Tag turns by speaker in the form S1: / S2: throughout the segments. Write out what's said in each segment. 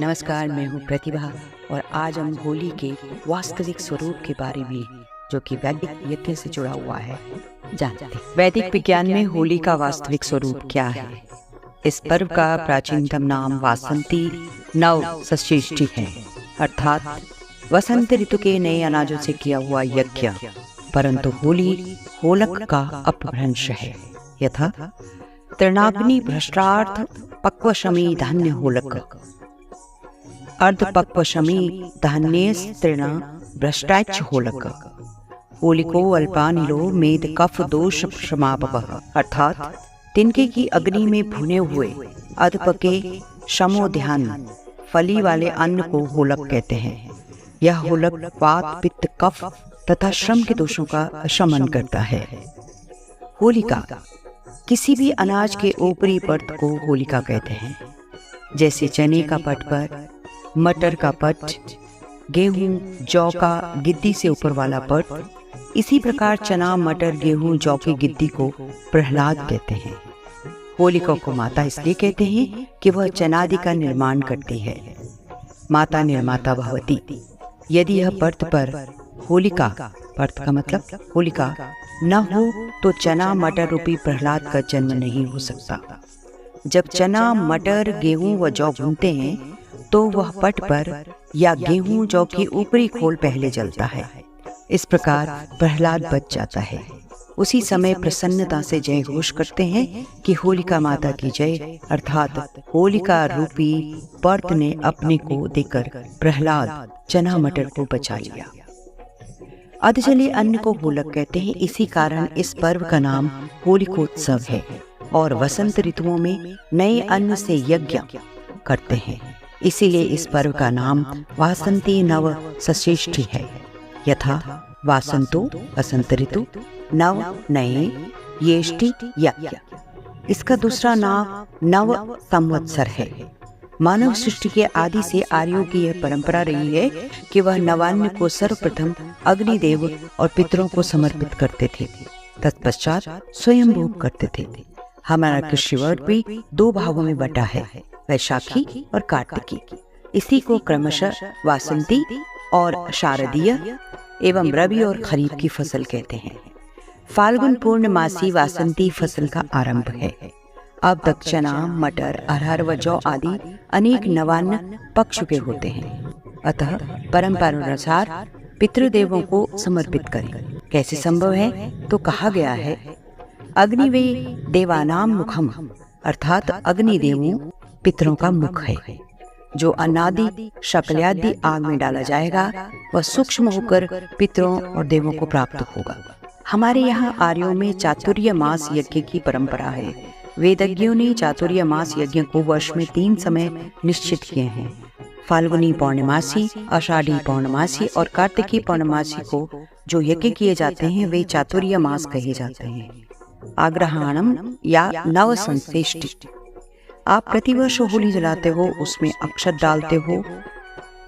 S1: नमस्कार, मैं हूँ प्रतिभा और आज हम होली के वास्तविक स्वरूप के बारे में, जो कि वैदिक यज्ञ से जुड़ा हुआ है, जानते हैं। वैदिक विज्ञान में होली का वास्तविक स्वरूप क्या है? इस पर्व का प्राचीनतम नाम वासंती नव षष्ठी है, अर्थात वसंत ऋतु के नए अनाजों से किया हुआ यज्ञ। परंतु होली होलक का अपभ्रंश है। यथा तृणाग्नि भ्रष्टार्थ पक्वशमी धान्य होलक, अर्ध पक्वशमी धान्य तृण भ्रष्टाच होलक, होलिको अल्पानिलो मेद कफ दोष क्षमापः, अर्थात तिनके की अग्नि में भुने हुए अधपके शमो ध्यान फली वाले अन्न को होलक कहते हैं। यह होलक वात पित्त कफ तथा श्रम के दोषों का शमन करता है। होलिका किसी भी अनाज के ऊपरी परत को होलिका कहते हैं, जैसे चने का पट पर, मटर का पट, गेहूं जौ का गिद्दी से ऊपर वाला पट। इसी प्रकार चना मटर गेहूं जौ की गिद्दी को प्रहलाद कहते हैं। होलिका को माता इसलिए कहते हैं कि वह चनादि का निर्माण करती है। माता निर्माता भवती। यदि यह परत पर होलिका, परत का मतलब होलिका, न हो तो चना मटर रूपी प्रहलाद का जन्म नहीं हो सकता। जब चना मटर गेहूं व जौ भूनते हैं तो वह पट पर या गेहूं जौ की ऊपरी खोल पहले जलता है। इस प्रकार प्रहलाद बच जाता है। उसी समय प्रसन्नता से जय घोष करते हैं कि होलिका माता की जय, अर्थात होलिका रूपी पर्त ने अपने को देकर प्रहलाद चना मटर को बचा लिया। अधजले अन्न को होलक कहते हैं। इसी कारण इस पर्व का नाम होलिकोत्सव है और वसंत ऋतुओं में नए अन्न से यज्ञ करते हैं। इसीलिए इस पर्व का नाम वासंती नव षष्ठी है। यथा वासंतो वसंत ऋतु, नव नए, येष्टि यज्ञ। इसका दूसरा नाम नव संवत्सर है। मानव सृष्टि के आदि से आर्यों की यह परंपरा रही है कि वह नवान्न को सर्वप्रथम अग्निदेव और पितरों को समर्पित करते थे, तत्पश्चात स्वयं भोग करते थे। हमारा कृषि वर्ष भी दो भागों में बटा है, वैशाखी और कार्तिकी। इसी को क्रमशः वासंती और शारदीय एवं रबी और खरीफ की फसल कहते हैं। फाल्गुन पूर्णमासी वासंती फसल का आरंभ है। अब तक चना मटर अरहर व जौ आदि अनेक नवान्न पक चुके होते हैं, अतः परंपरा अनुसार पितृदेवों को समर्पित करें। कैसे संभव है? तो कहा गया है, अग्निवे देवानाम मुखम, अर्थात अग्निदेवों पितरों का मुख है। जो अनादि शकल्यादि आग में डाला जाएगा वह सूक्ष्म होकर पितरों और देवों को प्राप्त होगा। हमारे यहाँ आर्यों में चातुर्य मास यज्ञ की परंपरा है। वेदज्ञों ने चातुर्य मास यज्ञ को वर्ष में 3 समय निश्चित किए हैं। फाल्गुनी पौर्णमासी, आषाढ़ी पौर्णमासी और कार्तिकी पौर्णमासी को जो यज्ञ किए जाते हैं वे चातुर्य मास कहे जाते हैं। आग्रहाणम या नव संश्रेष्टि। आप प्रतिवर्ष होली जलाते हो, उसमें अक्षत डालते हो।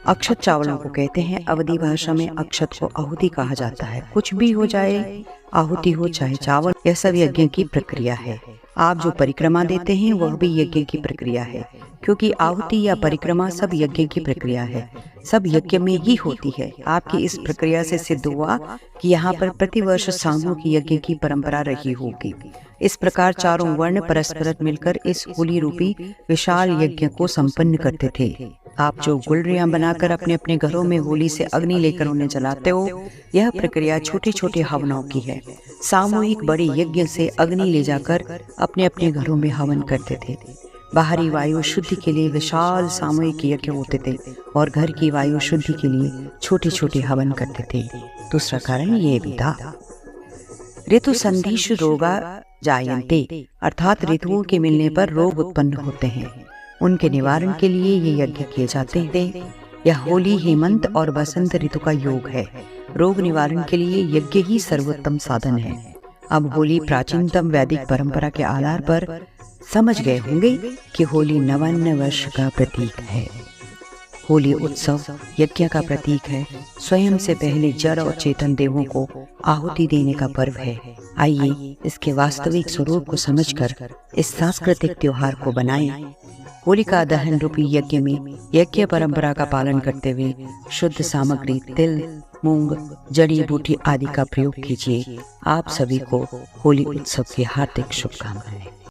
S1: अक्षत चावलों को कहते हैं। अवधी भाषा में अक्षत को आहुति कहा जाता है। कुछ भी हो जाए, आहुति हो चाहे चावल, यह सब यज्ञ की प्रक्रिया है। आप जो परिक्रमा देते हैं वह भी यज्ञ की प्रक्रिया है, क्योंकि आहुति या परिक्रमा सब यज्ञ की प्रक्रिया है, सब यज्ञ में ही होती है। आपकी इस प्रक्रिया से सिद्ध हुआ कि यहाँ पर प्रतिवर्ष सामूहिक यज्ञ की परंपरा रही होगी। इस प्रकार चारों वर्ण परस्पर मिलकर इस होली रूपी विशाल यज्ञ को संपन्न करते थे। आप जो गुलरियां बनाकर अपने अपने घरों में होली से अग्नि लेकर उन्हें जलाते हो, यह प्रक्रिया छोटे छोटे हवनों की है। सामूहिक बड़े यज्ञ से अग्नि ले जाकर अपने अपने घरों में हवन करते थे। बाहरी वायु शुद्धि के लिए विशाल सामूहिक यज्ञ होते थे और घर की वायु शुद्धि के लिए छोटे छोटे हवन करते थे। दूसरा कारण ये भी था, ऋतु संधिश रोगा जायन्ते, अर्थात ऋतुओं के मिलने पर रोग उत्पन्न होते हैं। उनके निवारण के लिए ये यज्ञ किए जाते थे। यह होली हेमंत और बसंत ऋतु का योग है। रोग निवारण के लिए यज्ञ ही सर्वोत्तम साधन है। अब होली प्राचीनतम वैदिक परंपरा के आधार पर समझ गए होंगे कि होली नवान्न वर्ष का प्रतीक है। होली उत्सव यज्ञ का प्रतीक है। स्वयं से पहले जड़ और चेतन देवों को आहुति देने का पर्व है। आइए इसके वास्तविक स्वरूप को समझकर इस सांस्कृतिक त्योहार को बनाएं। होलिका दहन रूपी यज्ञ में यज्ञ परंपरा का पालन करते हुए शुद्ध सामग्री तिल, मूंग, जड़ी बूटी आदि का प्रयोग कीजिए। आप सभी को होली उत्सव की हार्दिक शुभकामनाएं।